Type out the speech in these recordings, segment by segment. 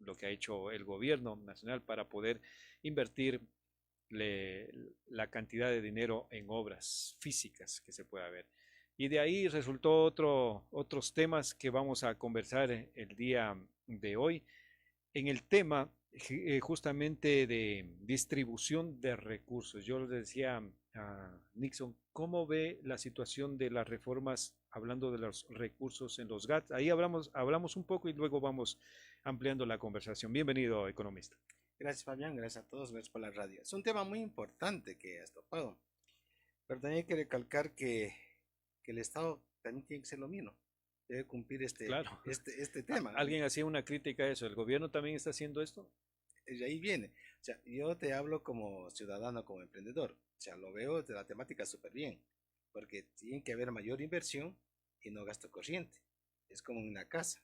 lo que ha hecho el gobierno nacional para poder invertir la cantidad de dinero en obras físicas que se pueda ver. Y de ahí resultó otros temas que vamos a conversar el día de hoy en el tema justamente de distribución de recursos. Yo le decía a Nixon, ¿cómo ve la situación de las reformas hablando de los recursos en los GATT? Ahí hablamos un poco y luego vamos ampliando la conversación. Bienvenido, economista. Gracias Fabián, gracias a todos, gracias por la radio. Es un tema muy importante que has topado, pero también hay que recalcar que el Estado también tiene que ser lo mismo, debe cumplir Claro, este tema. alguien hacía una crítica a eso. ¿El gobierno también está haciendo esto? De ahí viene. O sea, yo te hablo como ciudadano, como emprendedor. O sea, lo veo de la temática súper bien, porque tiene que haber mayor inversión y no gasto corriente. Es como en una casa.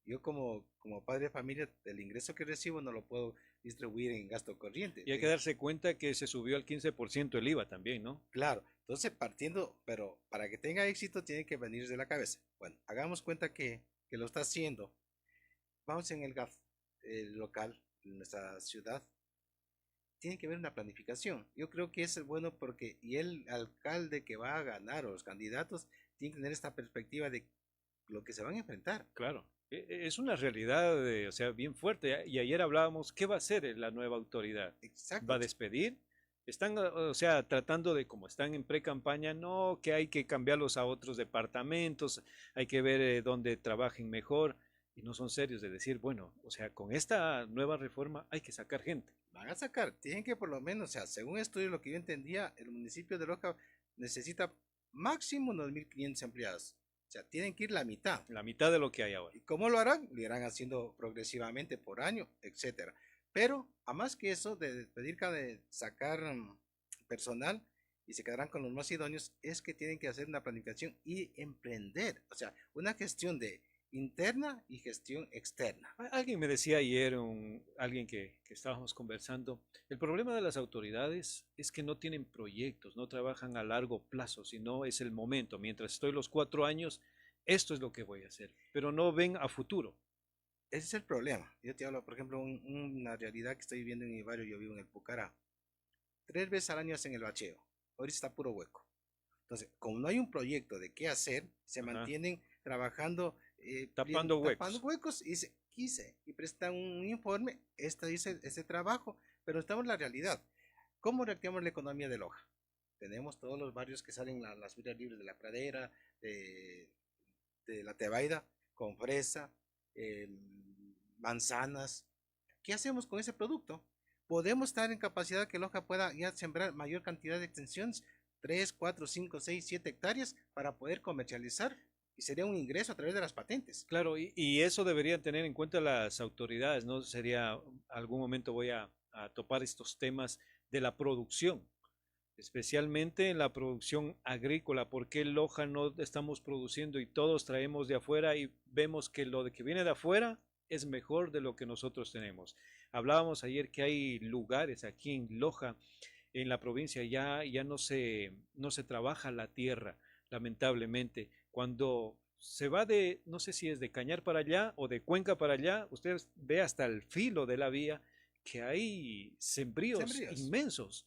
Yo como padre de familia, el ingreso que recibo no lo puedo distribuir en gasto corriente. Y hay que darse cuenta que se subió al 15% el IVA también, ¿no? Claro, entonces partiendo, pero para que tenga éxito tiene que venir de la cabeza. Bueno, hagamos cuenta que lo está haciendo. Vamos en el GAF local, en nuestra ciudad, tiene que haber una planificación. Yo creo que eso es bueno porque, y el alcalde que va a ganar o los candidatos tienen que tener esta perspectiva de lo que se van a enfrentar. Claro, es una realidad, o sea, bien fuerte. Y ayer hablábamos, ¿qué va a hacer la nueva autoridad? ¿Va Exacto. a despedir? Están, o sea, tratando de, como están en pre-campaña, no, que hay que cambiarlos a otros departamentos, hay que ver dónde trabajen mejor, y no son serios de decir, bueno, o sea, con esta nueva reforma hay que sacar gente. Van a sacar, tienen que por lo menos, o sea, según estudio lo que yo entendía, el municipio de Loja necesita máximo 2.500 empleados. O sea, tienen que ir la mitad. La mitad de lo que hay ahora. ¿Y cómo lo harán? Lo irán haciendo progresivamente por año, etcétera. Pero, a más que eso, de despedir, de sacar personal y se quedarán con los más idóneos, es que tienen que hacer una planificación y emprender. O sea, una gestión de interna y gestión externa. Alguien me decía ayer, alguien que estábamos conversando, el problema de las autoridades es que no tienen proyectos, no trabajan a largo plazo, sino es el momento. Mientras estoy los 4 años, esto es lo que voy a hacer, pero no ven a futuro. Ese es el problema. Yo te hablo, por ejemplo, una realidad que estoy viviendo en mi barrio. Yo vivo en el Pucará. 3 veces al año hacen el bacheo. Ahorita está puro hueco. Entonces, como no hay un proyecto de qué hacer, se Ajá. mantienen trabajando, Tapando tapando huecos. huecos y se quise y prestan un informe. Este dice ese trabajo, pero estamos en la realidad. ¿Cómo reactivamos la economía de Loja? Tenemos todos los barrios que salen las ferias libres de la Pradera, de, de la Tebaida, con fresa, eh, manzanas. ¿Qué hacemos con ese producto? Podemos estar en capacidad que Loja pueda ya sembrar mayor cantidad de extensiones, 3, 4, 5, 6, 7 hectáreas para poder comercializar y sería un ingreso a través de las patentes. Claro, y eso deberían tener en cuenta las autoridades, ¿no? Sería, algún momento voy a topar estos temas de la producción, especialmente en la producción agrícola. ¿Por qué Loja no estamos produciendo y todos traemos de afuera y vemos que lo de que viene de afuera es mejor de lo que nosotros tenemos? Hablábamos ayer que hay lugares aquí en Loja, en la provincia, ya no se trabaja la tierra, lamentablemente. Cuando se va de, no sé si es de Cañar para allá o de Cuenca para allá, usted ve hasta el filo de la vía que hay sembríos Sembríos. inmensos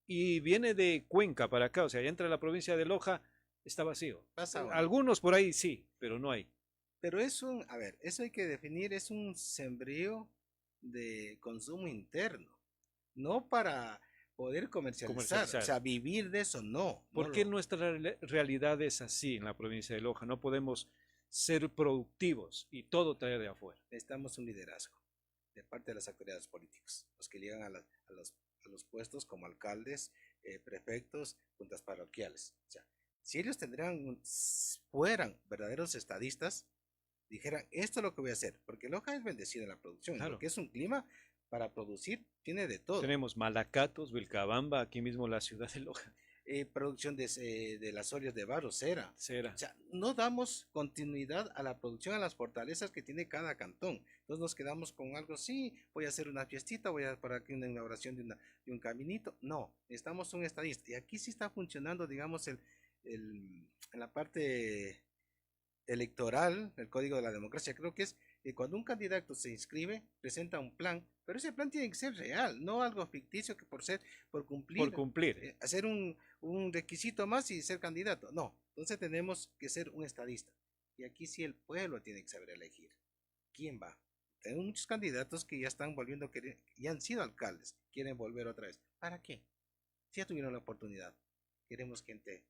y viene de Cuenca para acá, o sea, ya entra a la provincia de Loja, está vacío. Pasa o no. Algunos por ahí sí, pero no hay. Pero es a ver, eso hay que definir, es un sembrío de consumo interno, no para poder comercializar, o Comercializar. sea, vivir de eso, no, no ¿Por qué lo. nuestra realidad es así en la provincia de Loja? No podemos ser productivos y todo traer de afuera. Necesitamos un liderazgo de parte de las autoridades políticas, los que llegan a los puestos como alcaldes, prefectos, juntas parroquiales. O sea, si ellos fueran verdaderos estadistas, dijeran, esto es lo que voy a hacer, porque Loja es bendecido en la producción, lo Claro. que es un clima para producir tiene de todo. Tenemos Malacatos, Vilcabamba, aquí mismo la ciudad de Loja. Producción de las ollas de barro, cera. Cera. O sea, no damos continuidad a la producción, a las fortalezas que tiene cada cantón. Entonces nos quedamos con algo, sí, voy a hacer una fiestita, voy a para aquí una inauguración de un caminito. No, necesitamos un estadista. Y aquí sí está funcionando, digamos, en la parte electoral, el código de la democracia, creo que es Cuando un candidato se inscribe, presenta un plan, pero ese plan tiene que ser real, no algo ficticio que por Por cumplir, cumplir. hacer un requisito más y ser candidato. No, entonces tenemos que ser un estadista. Y aquí sí el pueblo tiene que saber elegir. ¿Quién va? Tengo muchos candidatos que ya están volviendo a querer, ya han sido alcaldes, quieren volver otra vez. ¿Para qué? Si ya tuvieron la oportunidad. Queremos gente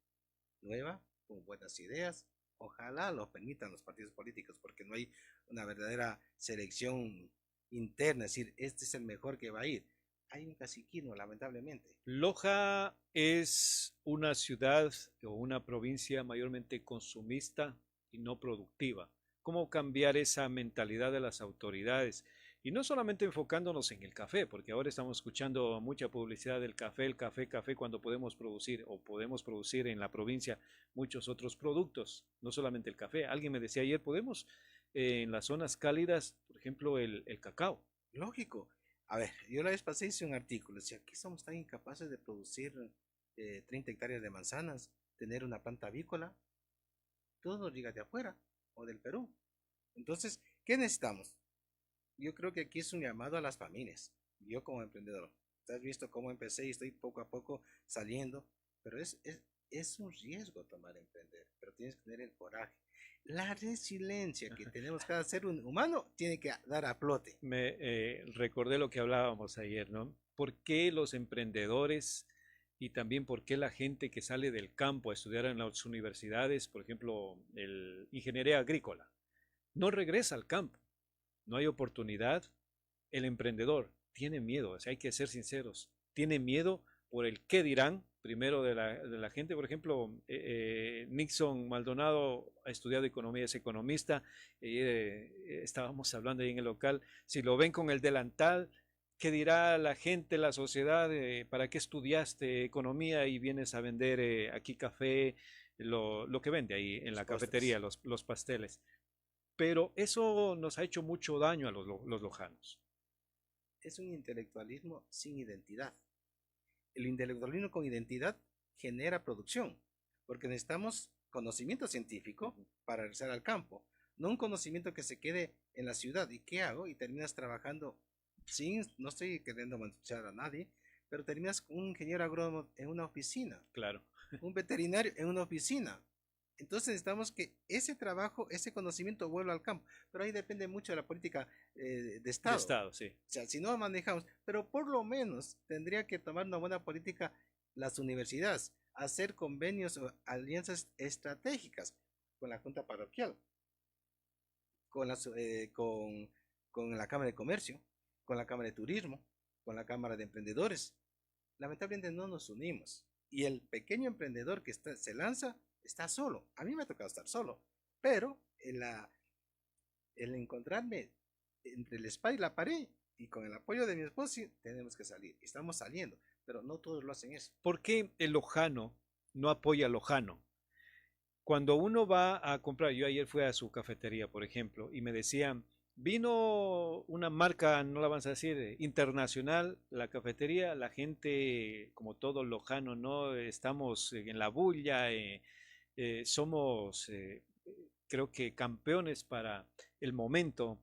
nueva, con buenas ideas. Ojalá lo permitan los partidos políticos, porque no hay una verdadera selección interna, es decir, este es el mejor que va a ir. Hay un caciquismo, lamentablemente. Loja es una ciudad o una provincia mayormente consumista y no productiva. ¿Cómo cambiar esa mentalidad de las autoridades? Y no solamente enfocándonos en el café, porque ahora estamos escuchando mucha publicidad del café, el café, café, cuando podemos producir o podemos producir en la provincia muchos otros productos, no solamente el café. Alguien me decía ayer, podemos en las zonas cálidas, por ejemplo, el cacao. Lógico. A ver, yo la vez pasé hice un artículo, decía, ¿qué somos tan incapaces de producir 30 hectáreas de manzanas, tener una planta avícola? Todo nos llega de afuera o del Perú. Entonces, ¿qué necesitamos? Yo creo que aquí es un llamado a las familias. Yo como emprendedor, te has visto cómo empecé y estoy poco a poco saliendo, pero es un riesgo tomar emprender, pero tienes que tener el coraje. La resiliencia que tenemos cada ser humano tiene que dar a flote. Me recordé lo que hablábamos ayer, ¿no? ¿Por qué los emprendedores y también por qué la gente que sale del campo a estudiar en las universidades, por ejemplo, el ingeniería agrícola, no regresa al campo? No hay oportunidad. El emprendedor tiene miedo, o sea, hay que ser sinceros, tiene miedo por el qué dirán, primero de la gente. Por ejemplo, Nixon Maldonado ha estudiado economía, es economista, estábamos hablando ahí en el local, si lo ven con el delantal, ¿qué dirá la gente, la sociedad? ¿Para qué estudiaste economía y vienes a vender aquí café, lo que vende ahí en Los la postres. cafetería, los pasteles? Pero eso nos ha hecho mucho daño a los lojanos. Es un intelectualismo sin identidad. El intelectualismo con identidad genera producción, porque necesitamos conocimiento científico para regresar al campo, no un conocimiento que se quede en la ciudad. ¿Y qué hago? Y terminas trabajando sin, no estoy queriendo manchar a nadie, pero terminas con un ingeniero agrónomo en una oficina, Claro, un veterinario en una oficina. Entonces necesitamos que ese trabajo, ese conocimiento vuelva al campo, pero ahí depende mucho de la política de de Estado. Estado, sí. O sea, si no manejamos, pero por lo menos tendría que tomar una buena política las universidades, hacer convenios o alianzas estratégicas con la Junta Parroquial, con, con la Cámara de Comercio, con la Cámara de Turismo, con la Cámara de Emprendedores. Lamentablemente no nos unimos. Y el pequeño emprendedor que se lanza está solo. A mí me ha tocado estar solo, pero el encontrarme entre el spa y la pared y con el apoyo de mi esposo tenemos que salir. Estamos saliendo, pero no todos lo hacen eso. ¿Por qué el lojano no apoya al lojano? Cuando uno va a comprar, yo ayer fui a su cafetería, por ejemplo, y me decían, vino una marca, no la vamos a decir, internacional, la cafetería, la gente, como todo lojano, ¿no? Estamos en la bulla, somos, creo que campeones para el momento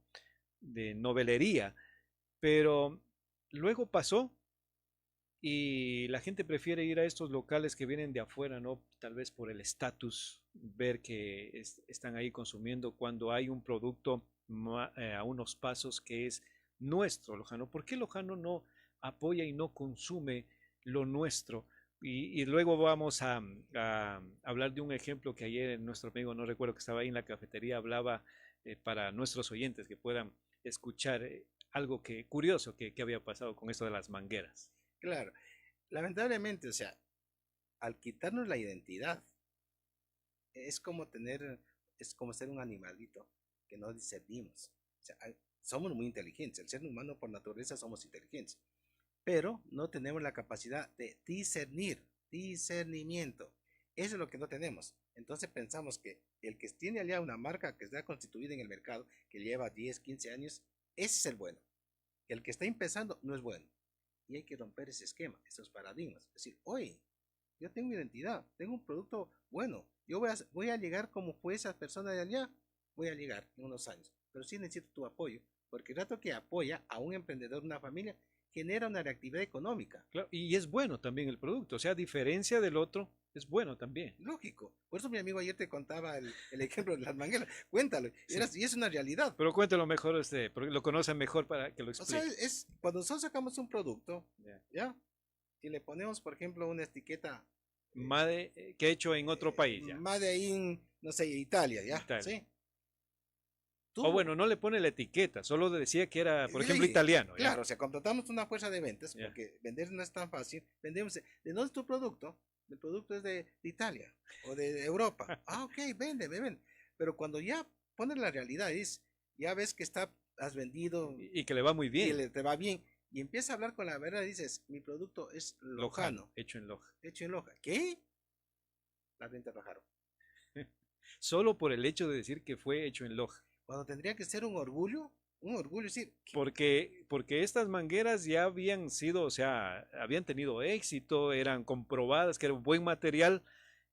de novelería, pero luego pasó y la gente prefiere ir a estos locales que vienen de afuera, ¿no? Tal vez por el estatus, ver que están ahí consumiendo cuando hay un producto a unos pasos que es nuestro lojano. ¿Por qué el lojano no apoya y no consume lo nuestro? Y luego vamos a hablar de un ejemplo que ayer nuestro amigo, no recuerdo que estaba ahí en la cafetería, hablaba para nuestros oyentes que puedan escuchar algo que curioso que había pasado con esto de las mangueras. Claro, lamentablemente, o sea, al quitarnos la identidad, es como tener, es como ser un animalito que no discernimos. O sea, somos muy inteligentes, el ser humano por naturaleza somos inteligentes, pero no tenemos la capacidad de discernir, discernimiento. Eso es lo que no tenemos. Entonces pensamos que el que tiene allá una marca que está constituida en el mercado, que lleva 10, 15 años, ese es el bueno. El que está empezando no es bueno. Y hay que romper ese esquema, esos paradigmas. Es decir, oye, yo tengo identidad, tengo un producto bueno, yo voy a llegar como fue esa persona de allá, voy a llegar en unos años. pero sí necesito tu apoyo, porque el rato que apoya a un emprendedor, una familia, genera una reactividad económica. Claro, y es bueno también el producto, o sea, a diferencia del otro, es bueno también. Lógico. Por eso mi amigo ayer te contaba el ejemplo de las mangueras. Cuéntalo. Sí. Y es una realidad. Pero cuéntelo mejor, porque lo conocen mejor para que lo O sea, explique. es cuando nosotros sacamos un producto, Ya. ¿ya? Y le ponemos, por ejemplo, una etiqueta Que he hecho en otro país, ya. Made in, no sé, Italia, ¿ya? Italia. ¿Sí? O Tú, bueno, no le pone la etiqueta, solo decía que era, por ejemplo, sí, italiano, ¿ya? claro, o sea, contratamos una fuerza de ventas, Ya. porque vender no es tan fácil. Vendemos, ¿de dónde es tu producto? El producto es de Italia o de Europa. Ah, ok, vende, vende. Pero cuando ya pones la realidad, ya ves que has vendido Y que le va muy y bien. te va bien, y empieza a hablar con la verdad, dices, mi producto es lojano, Hecho en Loja. hecho en Loja. ¿Qué? Las ventas bajaron. Solo por el hecho de decir que fue hecho en Loja. Cuando tendría que ser un orgullo decir, Porque estas mangueras ya habían sido, o sea, habían tenido éxito, eran comprobadas que era un buen material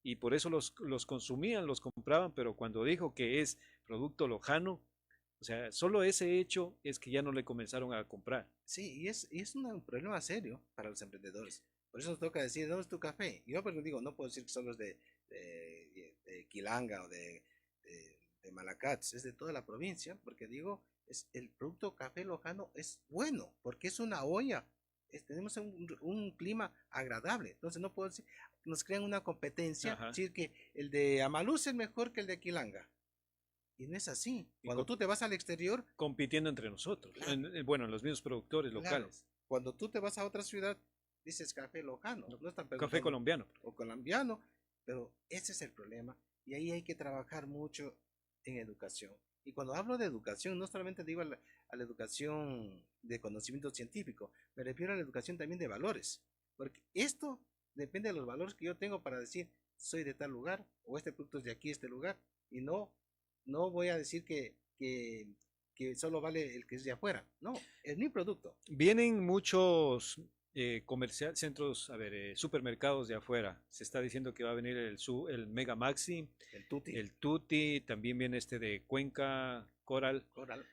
y por eso los consumían, los compraban, pero cuando dijo que es producto lojano, o sea, solo ese hecho es que ya no le comenzaron a comprar. sí, y es un problema serio para los emprendedores. Por eso nos toca decir, ¿dónde es tu café? Yo, pero digo, no puedo decir que solo es de Quilanga o de Malacats, es de toda la provincia, porque digo, el producto café lojano es bueno, porque es una olla. Tenemos un clima agradable, entonces no puedo decir, nos crean una competencia, Ajá. decir que el de Amaluz es mejor que el de Quilanga. Y no es así. Y Cuando tú te vas al exterior, compitiendo entre nosotros, claro, bueno, en los mismos productores claro, locales. cuando tú te vas a otra ciudad, dices café lojano, no están Café preguntando, colombiano. o colombiano, pero ese es el problema. Y ahí hay que trabajar mucho en educación. Y cuando hablo de educación, no solamente digo a la educación de conocimiento científico, me refiero a la educación también de valores. Porque esto depende de los valores que yo tengo para decir, soy de tal lugar, o este producto es de aquí, este lugar, y no voy a decir que solo vale el que es de afuera. No, es mi producto. Vienen muchos centros, a ver, supermercados de afuera. Se está diciendo que va a venir el Mega Maxi, El tutti. el Tutti, también viene este de Cuenca, Coral. Coral.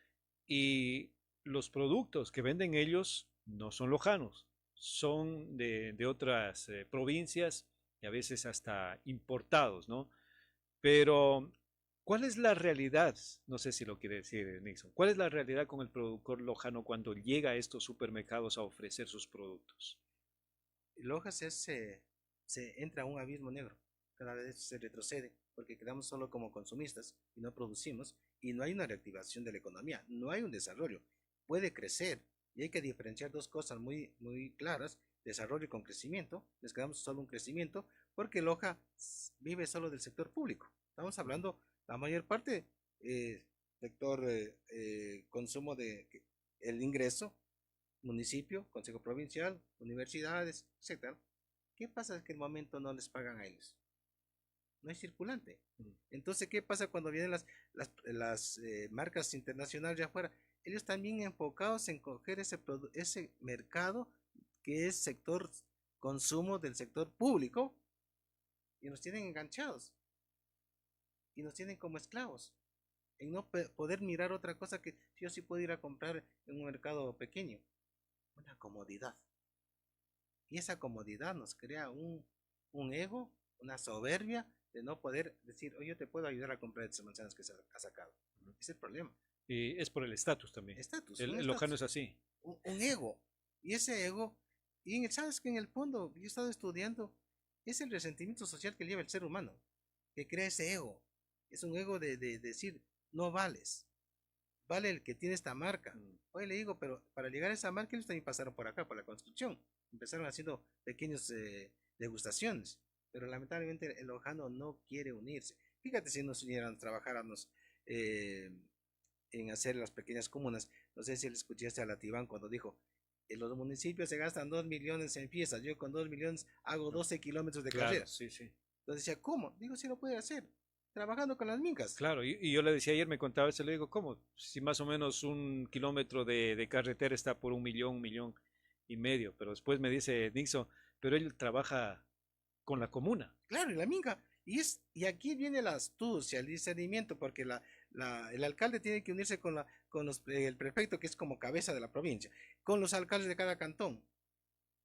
Y los productos que venden ellos no son lojanos, son de otras provincias y a veces hasta importados, ¿no? Pero, ¿cuál es la realidad? No sé si lo quiere decir Nixon. ¿Cuál es la realidad con el productor lojano cuando llega a estos supermercados a ofrecer sus productos? Lojas se entra a un abismo negro. Cada vez se retrocede porque quedamos solo como consumistas y no producimos y no hay una reactivación de la economía, no hay un desarrollo. Puede crecer y hay que diferenciar dos cosas muy, muy claras, desarrollo con crecimiento. Les quedamos solo un crecimiento porque Loja vive solo del sector público. Estamos hablando la mayor parte sector consumo de el ingreso municipio, consejo provincial, universidades, etcétera. ¿Qué pasa? Es que en el momento no les pagan a ellos. No hay circulante. Entonces, ¿qué pasa cuando vienen las marcas internacionales de afuera? Ellos también enfocados en coger ese mercado que es sector consumo del sector público y nos tienen enganchados y nos tienen como esclavos en no poder mirar otra cosa que yo sí puedo ir a comprar en un mercado pequeño. Una comodidad. Y esa comodidad nos crea un ego, una soberbia de no poder decir, oye, yo te puedo ayudar a comprar esas manzanas que se ha sacado. Ese es el problema. Y es por el estatus también. Estatus, El lojano es así. un ego. Y ese ego, y sabes que en el fondo, yo he estado estudiando, es el resentimiento social que lleva el ser humano, que crea ese ego. Es un ego de decir, no vales, vale el que tiene esta marca. Hoy le digo, pero para llegar a esa marca ellos también pasaron por acá, por la construcción. Empezaron haciendo pequeños degustaciones, pero lamentablemente el lojano no quiere unirse. Fíjate si nos unieran, trabajáramos en hacer las pequeñas comunas. No sé si le escuchaste a Latibán cuando dijo, en los municipios se gastan 2 millones en fiestas, yo con 2 millones hago 12 kilómetros de carrera. Sí, sí. Entonces decía, ¿cómo? Digo, sí lo puede hacer, trabajando con las mincas. Claro, y yo le decía ayer, me contaba eso, le digo, ¿cómo? Si más o menos un kilómetro de carretera está por 1 millón, 1,5 millones, pero después me dice Nixon, pero él trabaja con la comuna. Claro, y la minga. Y aquí viene la astucia, el discernimiento, porque el alcalde tiene que unirse el prefecto, que es como cabeza de la provincia, con los alcaldes de cada cantón.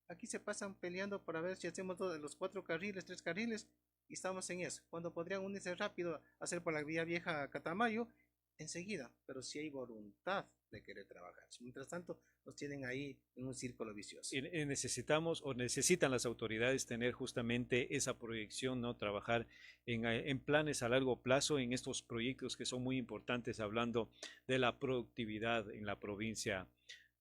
Aquí se pasan peleando para ver si hacemos todos los 4 carriles, 3 carriles, y estamos en eso. Cuando podrían unirse rápido a hacer por la vía vieja a Catamayo, enseguida, pero si hay voluntad de querer trabajar. Mientras tanto, nos tienen ahí en un círculo vicioso. Y necesitamos o necesitan las autoridades tener justamente esa proyección, ¿no? Trabajar en planes a largo plazo, en estos proyectos que son muy importantes, hablando de la productividad en la provincia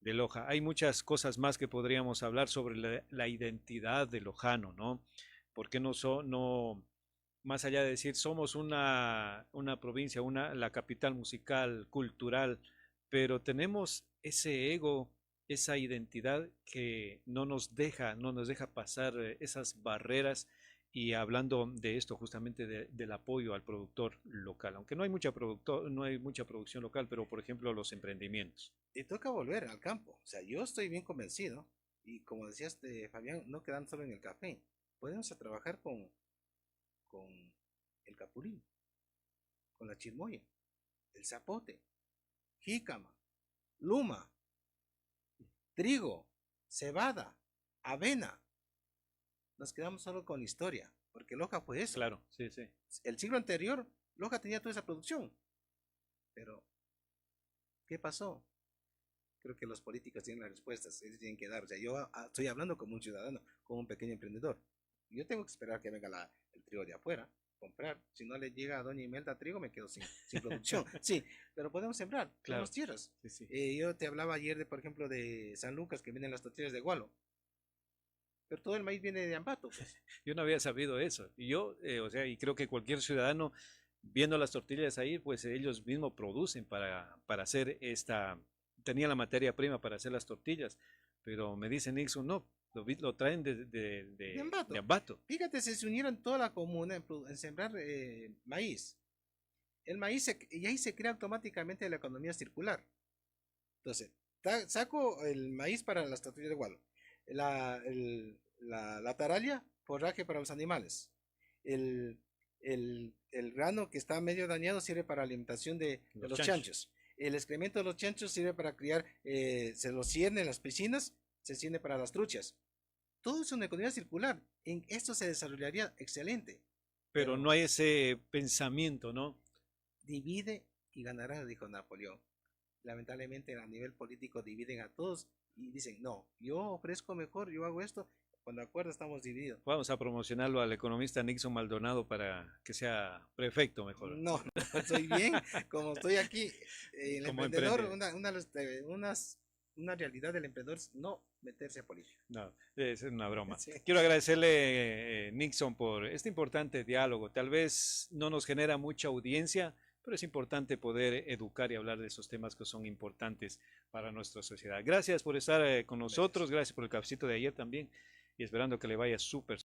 de Loja. Hay muchas cosas más que podríamos hablar sobre la identidad de lojano, ¿no? ¿Por qué no, más allá de decir somos una provincia, la capital musical, cultural, pero tenemos ese ego, esa identidad que no nos deja pasar esas barreras y hablando de esto justamente del apoyo al productor local, aunque no hay mucha producción local, pero por ejemplo los emprendimientos. Y toca volver al campo. O sea, yo estoy bien convencido. Y como decías, Fabián, no quedan solo en el café. Podemos a trabajar con el capulín, con la chirmoya, el zapote, jícama, luma, trigo, cebada, avena. Nos quedamos solo con la historia, porque Loja fue eso. Claro, sí, sí. El siglo anterior, Loja tenía toda esa producción. Pero, ¿qué pasó? Creo que los políticos tienen las respuestas, ellos tienen que dar. O sea, yo estoy hablando como un ciudadano, como un pequeño emprendedor. Yo tengo que esperar que venga el trigo de afuera, comprar. Si no le llega a doña Imelda trigo, me quedo sin producción. Sí, pero podemos sembrar, Claro. tenemos tierras. Sí, sí. Yo te hablaba ayer, por ejemplo, de San Lucas, que vienen las tortillas de Gualo. Pero todo el maíz viene de Ambato, pues. Yo no había sabido eso. Y yo, o sea, y creo que cualquier ciudadano viendo las tortillas ahí, pues ellos mismos producen para hacer tenía la materia prima para hacer las tortillas, pero me dice Nixon, no, lo traen De Ambato. de Ambato. Fíjate, si se unieran toda la comuna en sembrar maíz. El maíz y ahí se crea automáticamente la economía circular. Entonces, saco el maíz para las tortillas de Gualo. La taralia, forraje para los animales. El grano que está medio dañado sirve para alimentación de los chanchos. El excremento de los chanchos sirve para criar, se los cierne en las piscinas, se cierne para las truchas. Todo es una economía circular. En esto se desarrollaría excelente. Pero no hay ese pensamiento, ¿no? Divide y ganará, dijo Napoleón. Lamentablemente a nivel político dividen a todos y dicen, no, yo ofrezco mejor, yo hago esto. Cuando acuerdo estamos divididos. Vamos a promocionarlo al economista Nixon Maldonado para que sea prefecto mejor. No, estoy bien, como estoy aquí. El Como emprendedor, una realidad del emprendedor es no meterse a política. No, es una broma. Sí. Quiero agradecerle, Nixon, por este importante diálogo. Tal vez no nos genera mucha audiencia, pero es importante poder educar y hablar de esos temas que son importantes para nuestra sociedad. Gracias por estar con nosotros, gracias por el cafecito de ayer también y esperando que le vaya súper.